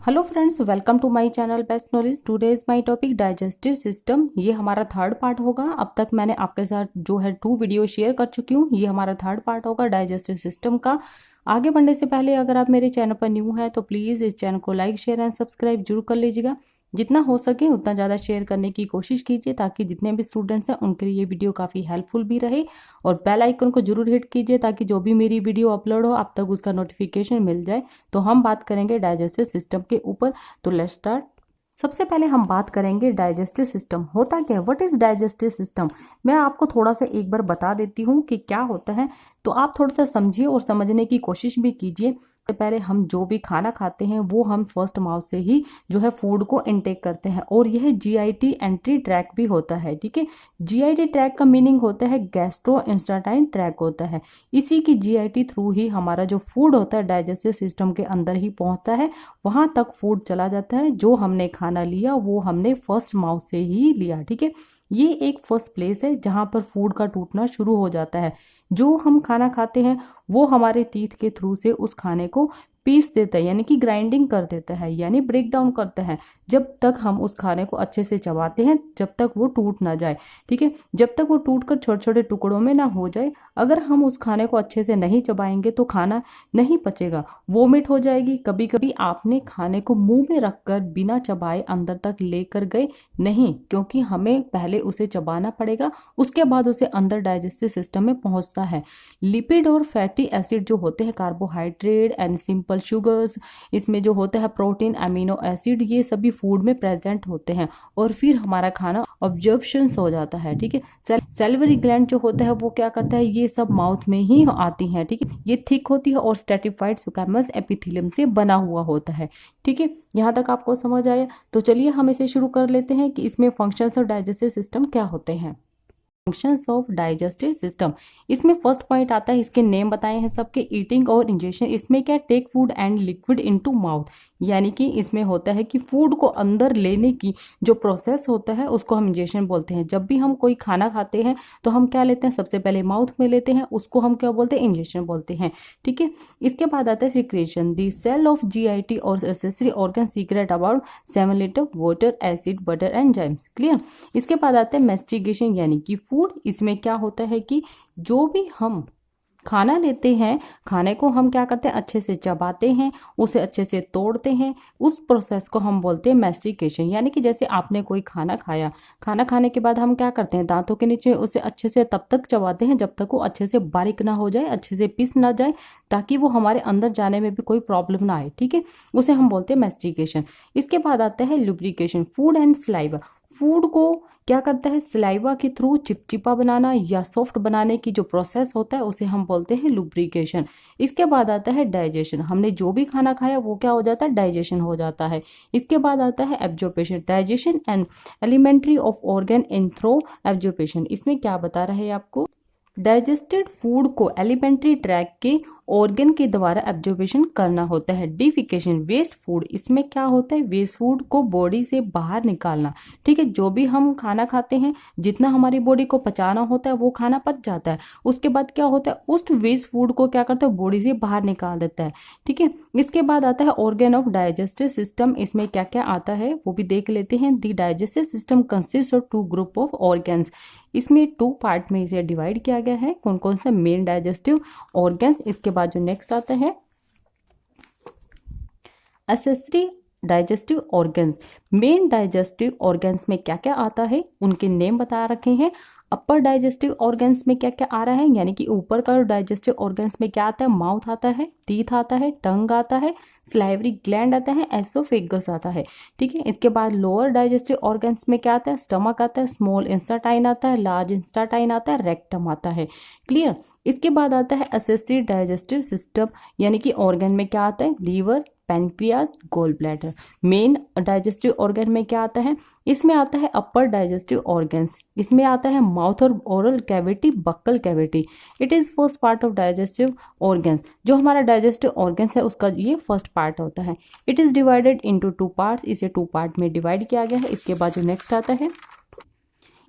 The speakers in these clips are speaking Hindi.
Hello friends, welcome to my channel best knowledge. Today is my topic digestive system. ये हमारा थर्ड पार्ट होगा। अब तक मैंने आपके साथ जो है 2 वीडियो शेयर कर चुकी हूँ। ये हमारा थर्ड पार्ट होगा डाइजेस्टिव सिस्टम का। आगे बढ़ने से पहले अगर आप मेरे चैनल पर न्यू हैं तो प्लीज़ इस चैनल को लाइक शेयर एंड सब्सक्राइब जरूर कर लीजिएगा। जितना हो सके उतना ज़्यादा शेयर करने की कोशिश कीजिए ताकि जितने भी स्टूडेंट्स हैं उनके लिए ये वीडियो काफ़ी हेल्पफुल भी रहे। और बेल आइकन को जरूर हिट कीजिए ताकि जो भी मेरी वीडियो अपलोड हो आप तक उसका नोटिफिकेशन मिल जाए। तो हम बात करेंगे डाइजेस्टिव सिस्टम के ऊपर। तो लेट्स स्टार्ट। सबसे पहले हम बात करेंगे डाइजेस्टिव सिस्टम होता क्या है, व्हाट इज डाइजेस्टिव सिस्टम। मैं आपको थोड़ा सा एक बार बता देती हूँ कि क्या होता है, तो आप थोड़ा सा समझिए और समझने की कोशिश भी कीजिए। सबसे पहले हम जो भी खाना खाते हैं वो हम फर्स्ट माउथ से ही जो है फूड को इनटेक करते हैं और यह जीआईटी एंट्री ट्रैक भी होता है। ठीक है, जीआईटी ट्रैक का मीनिंग होता है गैस्ट्रो इंस्टेस्टाइन ट्रैक होता है। इसी की जीआईटी थ्रू ही हमारा जो फूड होता है डाइजेस्टिव सिस्टम के अंदर ही पहुंचता है। वहां तक फूड चला जाता है। जो हमने खाना लिया वो हमने फर्स्ट माउथ से ही लिया। ठीक है, ये एक फर्स्ट प्लेस है जहां पर फूड का टूटना शुरू हो जाता है। जो हम खाना खाते हैं वो हमारे टीथ के थ्रू से उस खाने को पीस देता है, यानी कि ग्राइंडिंग कर देता है, यानी ब्रेक डाउन करता है। जब तक हम उस खाने को अच्छे से चबाते हैं जब तक वो टूट ना जाए। ठीक है, जब तक वो टूट कर छोटे छोटे टुकड़ों में ना हो जाए। अगर हम उस खाने को अच्छे से नहीं चबाएंगे तो खाना नहीं पचेगा, वोमिट हो जाएगी। कभी कभी आपने खाने को मुंह में रखकर बिना चबाए अंदर तक लेकर गए नहीं, क्योंकि हमें पहले उसे चबाना पड़ेगा, उसके बाद उसे अंदर डाइजेस्टिव सिस्टम में पहुंचता है। लिपिड और फैटी एसिड जो होते हैं, कार्बोहाइड्रेट एंड सिंपल शुगर्स, इसमें जो होता है प्रोटीन, अमीनो एसिड, ये सभी फूड में प्रेजेंट होते हैं और फिर हमारा खाना ऑब्जॉर्प्शन हो जाता है। ठीक है, सैलिवरी ग्लैंड जो होता है वो क्या करता है, ये सब माउथ में ही आती हैं। ठीक है, ये थिक होती है और स्ट्रेटिफाइड स्क्वैमस एपिथेलियम से बना हुआ होता है। ठीक है, यहाँ तक आपको समझ आया। तो चलिए हम इसे शुरू कर लेते हैं कि इसमें फंक्शंस ऑफ डाइजेस्टिव सिस्टम क्या होते हैं। फंक्शंस ऑफ डाइजेस्टिव सिस्टम, इसमें फर्स्ट पॉइंट आता है, इसके नेम बताए हैं सबके, ईटिंग और इंजेक्शन। इसमें क्या, take food and liquid into mouth, यानी कि इसमें होता है कि फूड को अंदर लेने की जो प्रोसेस होता है उसको हम इंजेक्शन बोलते हैं। जब भी हम कोई खाना खाते हैं तो हम क्या लेते हैं, सबसे पहले माउथ में लेते हैं, उसको हम क्या बोलते हैं, इंजेक्शन बोलते हैं। ठीक है, इसके बाद आता है secretion. The cell of GIT और accessory organ secrete about 7 litre water, acid, butter and enzyme. Clear. इसके बाद आता है मैस्टिगेशन, यानी कि फूड। इसमें क्या होता है कि जो भी हम खाना लेते हैं, खाने को हम क्या करते हैं, अच्छे से चबाते हैं, उसे अच्छे से तोड़ते हैं। उस प्रोसेस को हम बोलते हैं मैस्टिकेशन। यानी कि जैसे आपने कोई खाना खाया, खाना खाने के बाद हम क्या करते हैं, दांतों के नीचे उसे अच्छे से तब तक चबाते हैं जब तक वो अच्छे से बारीक ना हो जाए, अच्छे से पिस ना जाए, ताकि वो हमारे अंदर जाने में भी कोई प्रॉब्लम ना आए। ठीक है, उसे हम बोलते हैं मैस्टिकेशन। इसके बाद आता है lubrication. Food and saliva, food को क्या करता है, स्लाइवा के थ्रू चिपचिपा बनाना या सॉफ्ट बनाने की जो प्रोसेस होता है उसे हम बोलते हैं लुब्रिकेशन। इसके बाद आता है डाइजेशन। हमने जो भी खाना खाया वो क्या हो जाता है, डाइजेशन हो जाता है। इसके बाद आता है absorption. Digestion and alimentary of organ in throw absorption. इसमें क्या बता रहा है आपको, डाइजेस्टेड फूड को एलिमेंट्री ट्रैक के ऑर्गन के द्वारा एब्जॉर्बेशन करना होता है। Defecation, waste food. इसमें क्या होता है, वेस्ट फूड को बॉडी से बाहर निकालना। ठीक है, जो भी हम खाना खाते हैं जितना हमारी बॉडी को पचाना होता है वो खाना पच जाता है। उसके बाद क्या होता है, उस वेस्ट फूड को क्या करता है, बॉडी से बाहर निकाल देता है। ठीक है, इसके बाद आता है ऑर्गन ऑफ डाइजेस्टिव सिस्टम। इसमें क्या क्या आता है वो भी देख लेते हैं। The digestive system consist of 2 group of organs. इसमें 2 पार्ट में इसे डिवाइड किया गया है। कौन कौन सा, मेन डाइजेस्टिव ऑर्गन्स। इसके बाद जो नेक्स्ट आता है accessory digestive organs. Main digestive organs में क्या क्या आता है उनके नेम बता रखे हैं। अपर डाइजेस्टिव ऑर्गन्स में क्या क्या आ रहा है, यानी कि ऊपर का डाइजेस्टिव ऑर्गन्स में क्या आता है, माउथ आता है, टीथ आता है, टंग आता है, स्लाइवरी ग्लैंड आता है, एसोफेगस आता है। ठीक है, इसके बाद लोअर डाइजेस्टिव ऑर्गन्स में क्या आता है, स्टमक आता है, स्मॉल इंस्टेस्टाइन आता है, लार्ज इंस्टेस्टाइन आता है, रेक्टम आता है। क्लियर। इसके बाद आता है असिस्टेड डाइजेस्टिव सिस्टम, यानी कि ऑर्गन में क्या आता है, liver, pancreas, gall bladder. Main digestive organ में क्या आता है, इसमें आता है अपर डाइजेस्टिव ऑर्गन्स। इसमें आता है माउथ और oral cavity, buccal cavity. It is first part of digestive organs. जो हमारा डाइजेस्टिव ऑर्गन्स है उसका ये फर्स्ट पार्ट होता है। It is divided into 2 parts. इसे 2 पार्ट में डिवाइड किया गया है। इसके बाद जो नेक्स्ट आता है,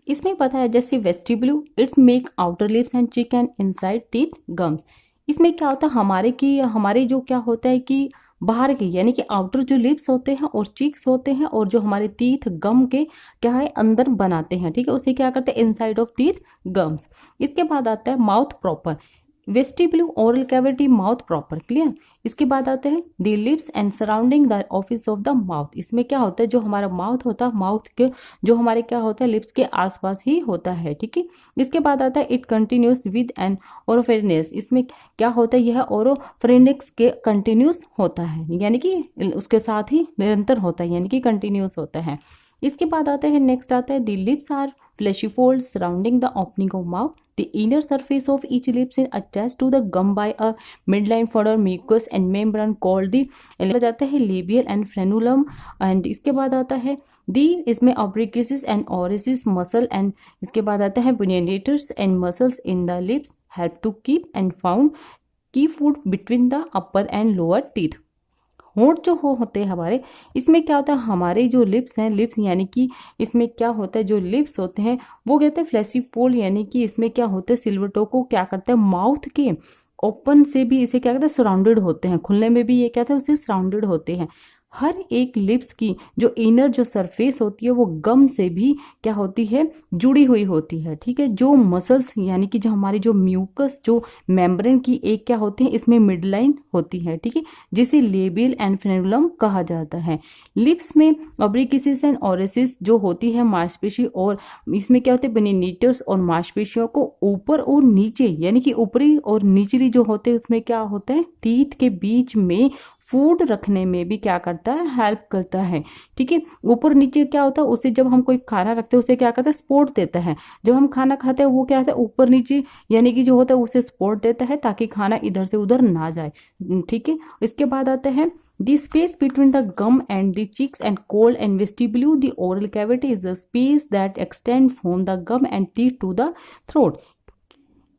इसमें पता है जैसे vestibule, it's make outer lips and cheek and inside teeth gums. इसमें क्या होता है, हमारे जो क्या होता है कि बाहर के यानी कि आउटर जो लिप्स होते हैं और चीक्स होते हैं और जो हमारे टीथ गम के क्या है अंदर बनाते हैं, ठीक है, उसे क्या करते हैं इनसाइड ऑफ टीथ गम्स। इसके बाद आता है mouth proper, vestibule oral cavity mouth proper, clear. इसके बाद आते हैं the lips and surrounding the office of the mouth. इसमें क्या होता है जो हमारा माउथ होता है, माउथ के जो हमारे क्या होता है लिप्स के आसपास ही होता है, ठीक है। इसके बाद आता है इट कंटिन्यूस विद एन ओरोफेरिनेस। इसमें क्या होता है यह ओरोफेरिनेक्स के कंटिन्यूस होता है, यानी कि उसके साथ ही निरंतर होता है, यानी कि कंटिन्यूस होता है। इसके बाद आता है नेक्स्ट आता है the lips are fleshy folds surrounding the opening of mouth. The inner surface of each lips is attached to the gum by a midline furrow mucus and membrane called the जाता है labial and frenulum। and इसके बाद आता है the इसमें obricuses and orifices muscle and इसके बाद आता है bunionators and muscles in the lips help to keep and found key food between the upper and lower teeth। होंठ जो होते हैं हमारे, इसमें क्या होता है हमारे जो लिप्स हैं, लिप्स यानी कि इसमें क्या होता है जो लिप्स होते हैं वो कहते हैं फ्लैशी फोल्ड, यानी कि इसमें क्या होता है सिलवटों को क्या करते हैं माउथ के ओपन से भी इसे क्या कहते हैं सराउंडेड होते हैं, खुलने में भी ये क्या था उसे सराउंडेड होते हैं। हर एक लिप्स की जो इनर जो सरफेस होती है वो गम से भी क्या होती है जुड़ी हुई होती है, ठीक है। जो मसल्स यानी कि जो हमारी जो म्यूकस जो मेम्ब्रेन की एक क्या होती है इसमें मिड लाइन होती है, ठीक है, जिसे लेबियल एंड फ्रेनुलम कहा जाता है। लिप्स में ऑब्रिकिसिस एंड ओरेसिस जो होती है मांसपेशी, और इसमें क्या होते हैं बेनिनेटर्स और मांसपेशियों को ऊपर और नीचे यानी कि ऊपरी और निचली जो होते हैं उसमें क्या होता है टीथ के बीच में फूड रखने में भी क्या करता है हेल्प करता है, ठीक है। ऊपर नीचे क्या होता है उसे जब हम कोई खाना रखते हैं उसे क्या करता है सपोर्ट देता है, जब हम खाना खाते हैं वो क्या होता है ऊपर नीचे यानी कि जो होता है उसे सपोर्ट देता है ताकि खाना इधर से उधर ना जाए, ठीक है। इसके बाद आता है the space between the gum and the cheeks and cold and vestibule the oral cavity is a space that extend from the gum and teeth to the throat.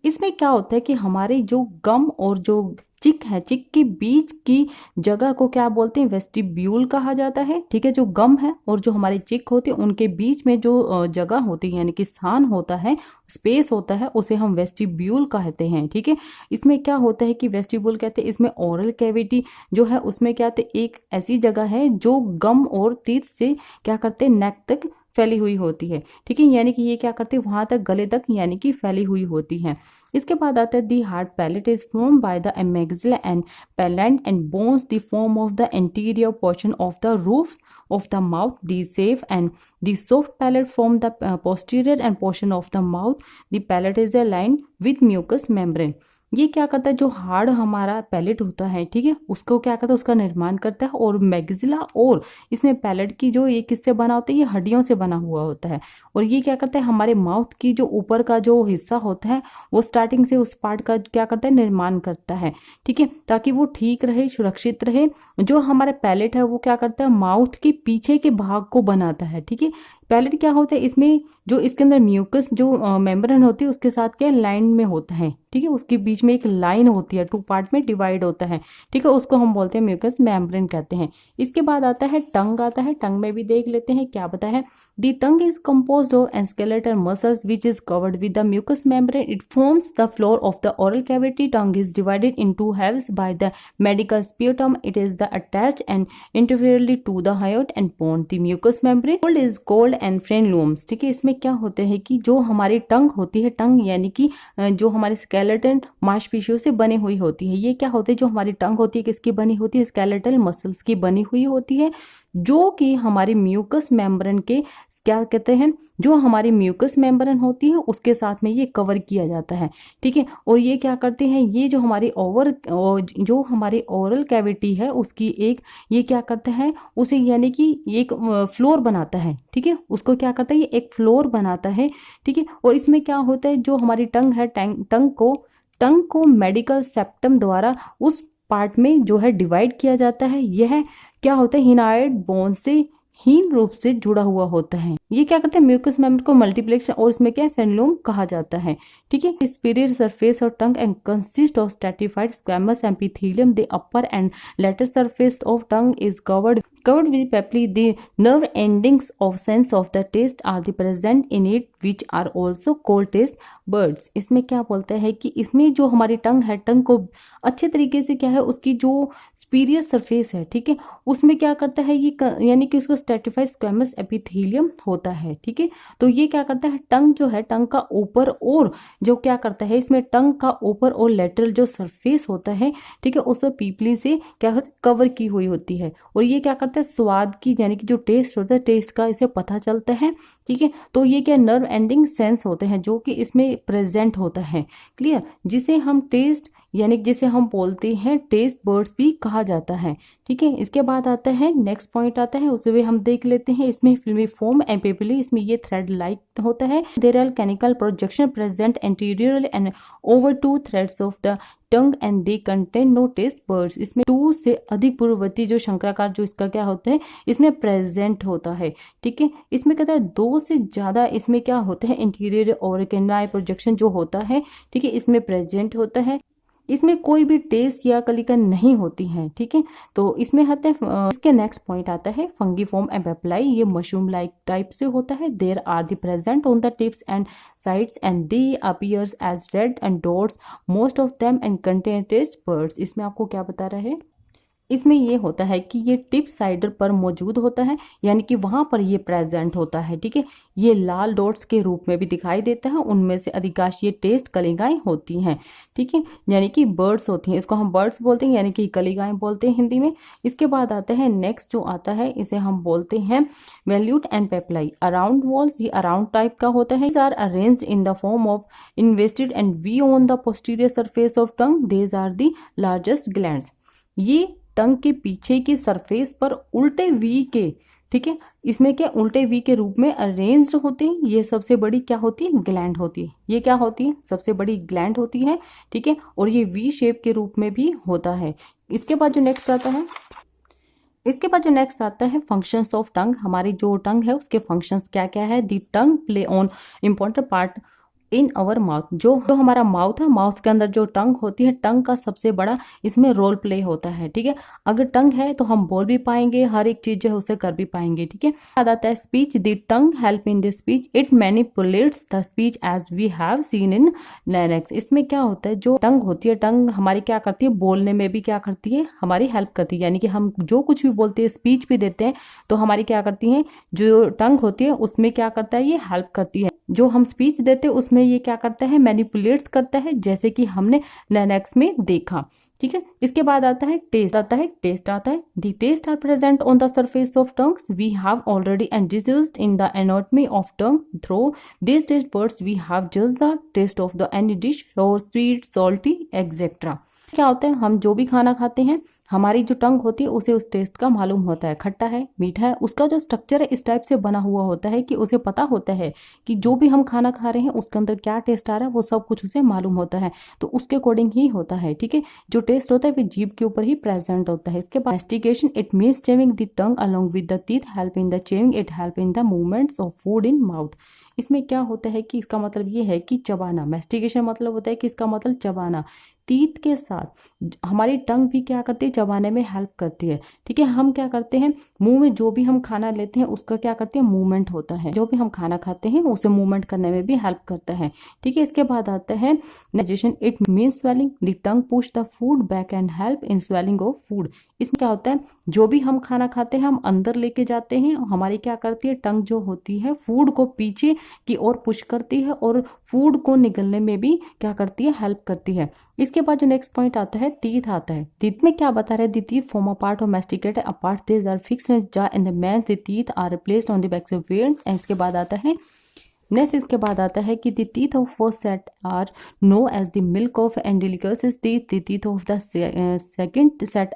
इसमें क्या होता है कि हमारे जो गम और जो चिक है, चिक के बीच की जगह को क्या बोलते हैं वेस्टिब्यूल कहा जाता है, ठीक है। जो गम है और जो हमारे चिक होते हैं उनके बीच में जो जगह होती है यानी कि स्थान होता है स्पेस होता है उसे हम वेस्टिब्यूल कहते हैं, ठीक है। इसमें क्या होता है कि वेस्टिब्यूल कहते हैं इसमें ओरल कैविटी जो है उसमें क्या होता है एक ऐसी जगह है जो गम और टीथ से क्या करते हैं नेक तक फैली हुई होती है, ठीक है, यानी कि ये क्या करते हैं वहां तक गले तक यानी कि फैली हुई होती है। इसके बाद आता है the hard palate is form by the maxilla and palatine and bones the form of the interior portion of the roof of the mouth, the safe and the soft palate form the posterior and portion of the mouth. The palate is aligned with mucous membrane. ये क्या करता है जो हार्ड हमारा पैलेट होता है, ठीक है, उसको क्या करता है उसका निर्माण करता है, और मैग्जिला और इसमें पैलेट की जो ये किससे बना होता है ये हड्डियों से बना हुआ होता है, और ये क्या करता है हमारे माउथ की जो ऊपर का जो हिस्सा होता है वो स्टार्टिंग से उस पार्ट का क्या करता है निर्माण करता है, ठीक है, ताकि वो ठीक रहे सुरक्षित रहे। जो हमारा पैलेट है वो क्या करता है माउथ के पीछे के भाग को बनाता है, ठीक है। पैलेट क्या होता है इसमें जो इसके अंदर म्यूकस जो मेम्ब्रेन होती है उसके साथ क्या लाइन में होता है, ठीक है, उसके बीच में एक लाइन होती है, टू पार्ट में डिवाइड होता है, ठीक है, उसको हम बोलते हैं म्यूकस मेम्ब्रेन कहते हैं। इसके बाद आता है टंग आता है, टंग में भी देख लेते हैं क्या पता है। The tongue is composed of skeletal muscles which is covered with the mucous membrane. It forms the floor of the oral cavity. Tongue is divided into halves by the medical septum. It is the attached and inferiorly to the hyoid and bone the mucous membrane called is called and frenulums, ठीक है। इसमें क्या होता है कि जो हमारी टंग होती है, टंग यानी कि जो हमारे स्केलेटन मांसपेशियों से बनी हुई होती है, ये क्या होती है जो हमारी टंग होती है किसकी बनी होती है स्केलेटल मसल्स की बनी हुई होती है, जो कि हमारी म्यूकस मेम्ब्रेन के क्या कहते हैं जो हमारी म्यूकस मेम्ब्रेन होती है उसके साथ में ये कवर किया जाता है, ठीक है। और ये क्या करते हैं ये जो हमारी जो हमारी ओरल कैविटी है उसकी एक ये क्या करता है उसे यानी कि एक फ्लोर बनाता है, ठीक है, उसको क्या करता है ये एक फ्लोर बनाता है, ठीक है। और इसमें क्या होता है जो हमारी टंग है टंग को मेडिकल सेप्टम द्वारा उस पार्ट में जो है डिवाइड किया जाता है। यह क्या होता है हिनाइड बोन से हीन रूप से जुड़ा हुआ होता है। ये क्या करते हैं म्यूकस मेम्ब्रेन को मल्टीप्लेक्शन और इसमें क्या फ्रेनुलम कहा जाता है, ठीक है। Superior surface of tongue and consist of stratified squamous epithelium. The upper and later surface of tongue is covered covered with papilla. The nerve endings of sense of the taste are the present in it, which are also called taste buds. इसमें क्या बोलते हैं कि इसमें जो हमारी टंग है, टंग को अच्छे तरीके से क्या है, उसकी जो सुपीरियर सरफेस है, ठीक है, उसमें क्या करता है ये यानी कि उसको स्ट्रेटिफाइड स्क्वैमस एपिथेलियम होता है, ठीक है। तो ये क्या करता है, टंग जो है, टंग का ऊपर और जो क्या करता है, इसमें टंग का ऊपर और लेटरल जो सरफेस होता है, ठीक है, उसको पीपली से क्या कवर की हुई होती है। और ये क्या करता है, स्वाद की यानी कि जो टेस्ट होता है, टेस्ट का इसे पता चलता है, ठीक है। तो ये क्या नर्व एंडिंग सेंस होते हैं जो कि इसमें प्रेजेंट होता है, क्लियर, जिसे हम टेस्ट यानी जिसे हम बोलते हैं टेस्ट बर्ड्स भी कहा जाता है, ठीक है। इसके बाद आता है नेक्स्ट पॉइंट आता है, उसे भी हम देख लेते हैं। इसमें फिल्मी फॉर्म एंड पेपिली, इसमें ये थ्रेड लाइक होता है। There are conical projection present anterior and over 2 threads of the tongue and they contain no taste birds. इसमें 2 से अधिक पूर्ववर्ती जो शंकराकार जो इसका क्या होता है, इसमें प्रेजेंट होता है, ठीक है। इसमें कहता है 2 से ज्यादा इसमें क्या होते हैं, इंटीरियर और कैनाई प्रोजेक्शन जो होता है, ठीक है, इसमें प्रेजेंट होता है। इसमें कोई भी टेस्ट या कलिका नहीं होती है, ठीक है। तो इसमें आते हैं इसके नेक्स्ट पॉइंट आता है फंगीफॉर्म एंड पेप्लाई। ये मशरूम लाइक टाइप से होता है। There are the present on the tips and sides and they appears as red and dots most of them and contain taste birds. इसमें आपको क्या बता रहा है, इसमें ये होता है कि ये टिप साइडर पर मौजूद होता है, यानी कि वहां पर ये प्रेजेंट होता है, ठीक है। ये लाल डॉट्स के रूप में भी दिखाई देता है। उनमें से अधिकांश ये टेस्ट कलिकाएं होती हैं, ठीक है, यानी कि बर्ड्स होती हैं। इसको हम बर्ड्स बोलते हैं, यानी कि कलिकाएं बोलते हैं हिंदी में। इसके बाद आता है नेक्स्ट जो आता है, इसे हम बोलते हैं वेल्यूट एंड पेप्लाई। अराउंड वॉल्स, ये अराउंड टाइप का होता है। Are arranged in the form of invested and we on the posterior surface of tongue. These are the largest glands. ये टंग के पीछे की सरफेस पर उल्टे वी के, ठीक है, इसमें क्या उल्टे वी के रूप में अरेंज्ड होते हैं। ये सबसे बड़ी क्या होती है, ग्लैंड होती है। ये क्या होती है, सबसे बड़ी ग्लैंड होती है, ठीक है। और ये वी शेप के रूप में भी होता है। इसके बाद जो नेक्स्ट आता है फंक्शंस ऑफ टंग। हमारी जो टंग है उसके फंक्शंस क्या क्या है। The tongue play on important part in our mouth. जो हमारा माउथ है, माउथ के अंदर जो टंग होती है, टंग का सबसे बड़ा इसमें रोल प्ले होता है, ठीक है। अगर टंग है तो हम बोल भी पाएंगे, हर एक चीज जो है उसे कर भी पाएंगे, ठीक है। याद आता है speech. The tongue help in the speech, it manipulates the speech as we have seen in larynx. इसमें क्या होता है, जो टंग होती है, टंग हमारी क्या करती है, बोलने में भी क्या करती है, हमारी हेल्प करती है। यानी कि हम जो कुछ भी बोलते हैं, स्पीच भी देते हैं, तो हमारी क्या करती है, जो टंग होती है उसमें क्या करता है, ये हेल्प करती है। जो हम स्पीच देते हैं उसमें ये क्या करता है, मैनिपुलेट्स करता है, जैसे कि हमने लैरिंक्स में देखा, ठीक है। इसके बाद आता है टेस्ट आता है the taste are present on the surface of tongues. We have already introduced in the anatomy of tongue through this taste birds we have judged the taste of the any dish और स्वीट सॉल्टी एक्सेट्रा। क्या होता है, हम जो भी खाना खाते हैं, हमारी जो टंग होती है उसे उस टेस्ट का मालूम होता है, खट्टा है, मीठा है, उसका जो स्ट्रक्चर है इस टाइप से बना हुआ होता है कि उसे पता होता है कि जो भी हम खाना खा रहे हैं उसके अंदर क्या टेस्ट आ रहा है, वो सब कुछ उसे मालूम होता है। तो उसके अकॉर्डिंग ही होता है, ठीक है। जो टेस्ट होता है वो जीभ के ऊपर ही प्रेजेंट होता है। इसके बाद mastication, it means chewing the tongue along with the teeth, help in the chewing, it help in the movements of food in mouth. इसमें क्या होता है कि इसका मतलब ये है कि चबाना। मैस्टिकेशन मतलब होता है कि इसका मतलब चबाना। टीथ के साथ हमारी टंग भी क्या करती है, चबाने में हेल्प करती है, ठीक है। हम क्या करते हैं, मुंह में जो भी हम खाना लेते हैं उसका क्या करते हैं, मूवमेंट होता है। जो भी हम खाना खाते हैं उसे मूवमेंट करने में भी हेल्प करता है, ठीक है। इसके बाद आता है digestion, it means swelling, the tongue push the food back and help in swelling of food. इसमें क्या होता है, जो भी हम खाना खाते हैं हम अंदर लेके जाते हैं, हमारी क्या करती है, टंग जो होती है फूड को पीछे की ओर पुश करती है और फूड को निगलने में भी क्या करती है, हेल्प करती है। इसके बाद जो नेक्स्ट पॉइंट आता है टीथ आता है। टीथ में क्या बता रहे हैं, the teeth form a part of masticated apart these are fixed in jaw in the main, the teeth are placed on the backs of where. इसके बाद आता है नेक्स्ट, इसके बाद आता है कि the teeth of first set are known as the milk of एंडिलिकस teeth, the teeth of the second set,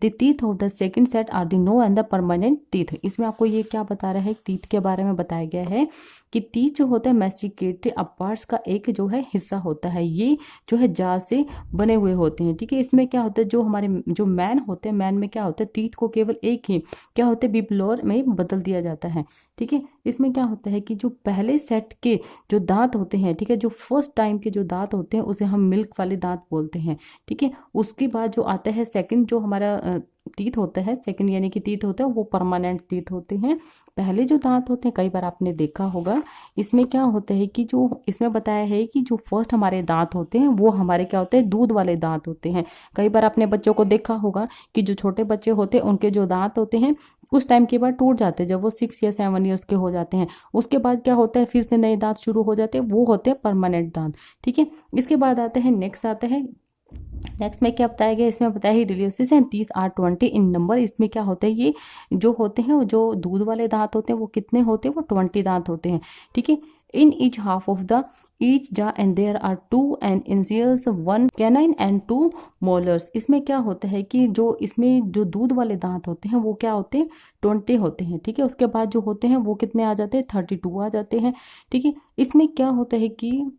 the teeth of the second set are the known and the permanent teeth. इसमें आपको ये क्या बता रहा है, टीथ के बारे में बताया गया है कि टीथ जो होता है मैस्टिकेटेड अपार्ट्स का एक जो है हिस्सा होता है। ये जो है जा से बने हुए होते हैं, ठीक है। इसमें क्या होता है, जो हमारे जो मैन होते हैं, मैन में क्या होता है, टीथ को केवल एक ही क्या होते हैं, बिप्लोर में बदल दिया जाता है, ठीक है। इसमें क्या होता है कि जो पहले सेट के जो दांत होते हैं, ठीक है, जो फर्स्ट टाइम के जो दांत होते हैं उसे हम मिल्क वाले दांत बोलते हैं, ठीक है। उसके बाद जो आता है सेकंड जो हमारा टीथ होते हैं, सेकंड यानी कि टीथ होते हैं वो परमानेंट टीथ होते हैं। पहले जो दांत होते हैं कई बार आपने देखा होगा, इसमें क्या होता है कि जो इसमें बताया है कि जो फर्स्ट हमारे दांत होते हैं वो हमारे क्या होते हैं, दूध वाले दांत होते हैं। कई बार आपने बच्चों को देखा होगा कि जो छोटे बच्चे होते हैं उनके जो दांत होते हैं कुछ टाइम के बाद टूट जाते हैं, जब वो 6 या 7 ईयर्स के हो जाते हैं। उसके बाद क्या होता है, फिर से नए दांत शुरू हो जाते हैं, वो होते हैं परमानेंट दांत। ठीक है, इसके बाद आते हैं नेक्स्ट आता है, नेक्स्ट में क्या बताया गया, इसमें बताया है deciduous and teeth are 20 in number. इसमें क्या होता है, ये जो होते हैं जो दूध वाले दांत होते हैं वो कितने होते हैं, वो 20 दांत होते हैं। ठीक है, in each half of the each jaw and there are 2 and incisors, 1 canine and 2 molars। इसमें क्या होता है कि जो इसमें जो दूध वाले दांत होते हैं वो क्या होते हैं, 20 होते हैं। ठीक है, उसके बाद जो होते हैं वो कितने आ जाते हैं, 32 आ जाते हैं। ठीक है, इसमें क्या होता है कि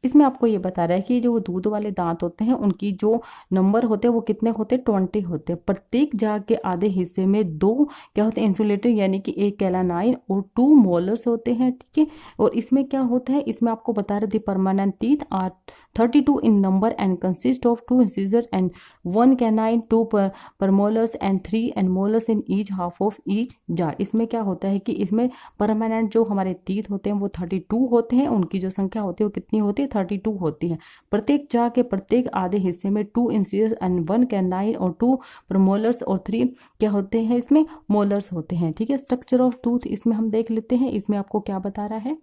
इसमें आपको ये बता रहा है कि जो दूध वाले दांत होते हैं उनकी जो नंबर होते हैं वो कितने होते हैं, 20 होते हैं। प्रत्येक जाग के आधे हिस्से में 2 क्या होते हैं, इंसुलेटर यानी कि एक कैलानाइन और 2 मोलर्स होते हैं। ठीक है, और इसमें क्या होता है, इसमें आपको बता रहे थे permanent teeth are 32 in number and consist of 2 incisor and 1 canine, 2 premolars and 3 and molars in each half of each jaw. इसमें क्या होता है कि इसमें परमानेंट जो हमारे टीथ होते हैं वो 32 होते हैं, उनकी जो संख्या होती है वो कितनी होती है, 32 होती है। प्रत्येक जा के प्रत्येक आधे हिस्से में 2 इंसिजर एंड 1 कैनाइन और 2 प्रमोलर्स और 3 क्या होते हैं, इसमें मोलर्स होते हैं। ठीक है, स्ट्रक्चर ऑफ टूथ इसमें हम देख लेते हैं। इसमें आपको क्या बता रहा है,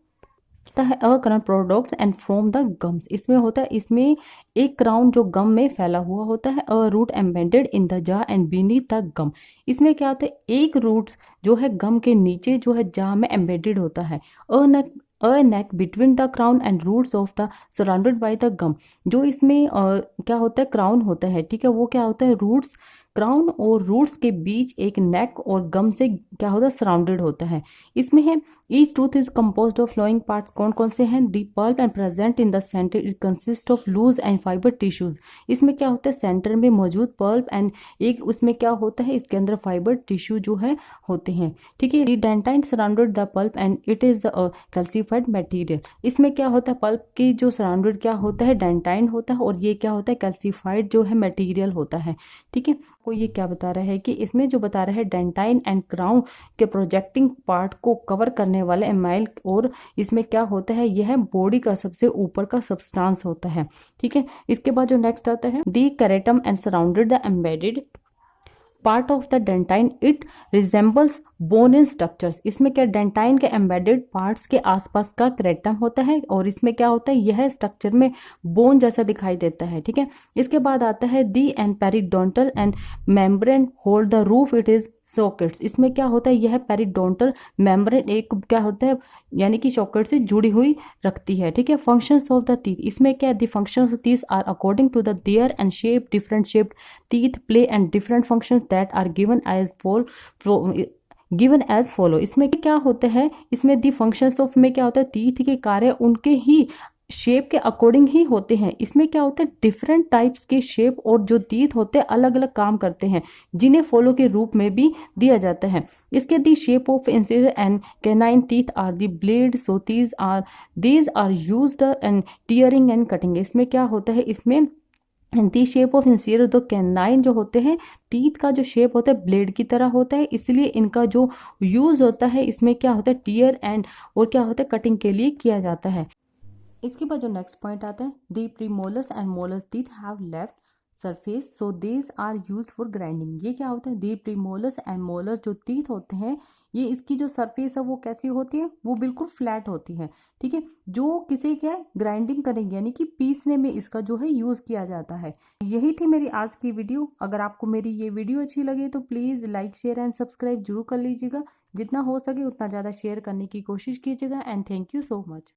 a crown products and from the gums. इसमें होता है, इसमें एक क्राउन जो गम में फैला हुआ होता है, a root embedded in the jaw and beneath the gum. इसमें क्या होता है, एक रूट जो है गम के नीचे जो है जा में एम्बेडेड होता है। A neck between the crown and roots of the surrounded by the gum. जो इसमें क्या होता है, क्राउन होता है। ठीक है, वो क्या होता है, रूट्स, क्राउन और रूट्स के बीच एक नेक और गम से क्या होता है, सराउंडेड होता है। इसमें है each tooth is composed of following parts. कौन कौन से हैं, the pulp and present in the centre, it consist of loose and fibre tissues. इसमें क्या होता है, सेंटर में मौजूद पल्प एंड एक उसमें क्या होता है, इसके अंदर फाइबर टिश्यू जो है होते हैं। ठीक है, the dentine surrounded the pulp and it is calcified material. इसमें क्या होता है, पल्प की जो सराउंडेड क्या होता है, डेंटाइन होता है, और ये क्या होता है, कैल्सिफाइड जो है मटेरियल होता है। ठीक है, को ये क्या बता रहा है कि इसमें जो बता रहा है डेंटाइन एंड क्राउन के प्रोजेक्टिंग पार्ट को कवर करने वाले एमाइल, और इसमें क्या होता है, यह बॉडी का सबसे ऊपर का सब्सटेंस होता है। ठीक है, इसके बाद जो नेक्स्ट आता है, the cementum and surrounded the embedded part of the dentine, it resembles bone in structures. इसमें क्या, डेंटाइन के एम्बेडेड पार्ट्स के आसपास का क्रेटम होता है, और इसमें क्या होता है, यह स्ट्रक्चर में बोन जैसा दिखाई देता है। ठीक है, इसके बाद आता है the and periodontal and membrane hold the root, it is sockets. इसमें क्या होता है, यह पेरिडोंटल मेम्ब्रेन एक क्या होता है, यानी कि सॉकेट से जुड़ी हुई रखती है। ठीक है, फंक्शंस ऑफ द टीथ, इसमें क्या, the functions of teeth are according to the their and shape, different shaped teeth play and different functions that are given as follow. इसमें क्या होता है, इसमें दी फंक्शंस ऑफ में क्या होता है, टीथ के कार्य उनके ही शेप के अकॉर्डिंग ही होते हैं। इसमें क्या होता है, डिफरेंट टाइप्स के शेप और जो टीथ होते हैं अलग अलग काम करते हैं, जिन्हें फॉलो के रूप में भी दिया जाता है। इसके the shape of incisor and canine teeth are the blade, so these are used and tearing and cutting. इसमें क्या होता है, इसमें दी शेप ऑफ इंसियर, तो कैनाइन जो होते हैं टीथ का जो शेप होता है ब्लेड की तरह होता है, इसलिए इनका जो यूज होता है इसमें क्या होता है, टीयर एंड और क्या होता है, कटिंग के लिए किया जाता है। इसके बाद जो नेक्स्ट पॉइंट आता है, the premolars and molars teeth have left surface, so these are use for grinding. ये क्या होता है, दी प्रीमोलर्स एंड मोलर्स जो टीथ होते हैं, ये इसकी जो सरफेस है वो कैसी होती है, वो बिल्कुल फ्लैट होती है। ठीक है, जो किसी क्या ग्राइंडिंग करेंगे यानी कि पीसने में इसका जो है यूज किया जाता है। यही थी मेरी आज की वीडियो। अगर आपको मेरी ये वीडियो अच्छी लगे तो please like, share and subscribe जरूर कर लीजिएगा। जितना हो सके उतना ज्यादा शेयर करने की कोशिश कीजिएगा। And thank you so much.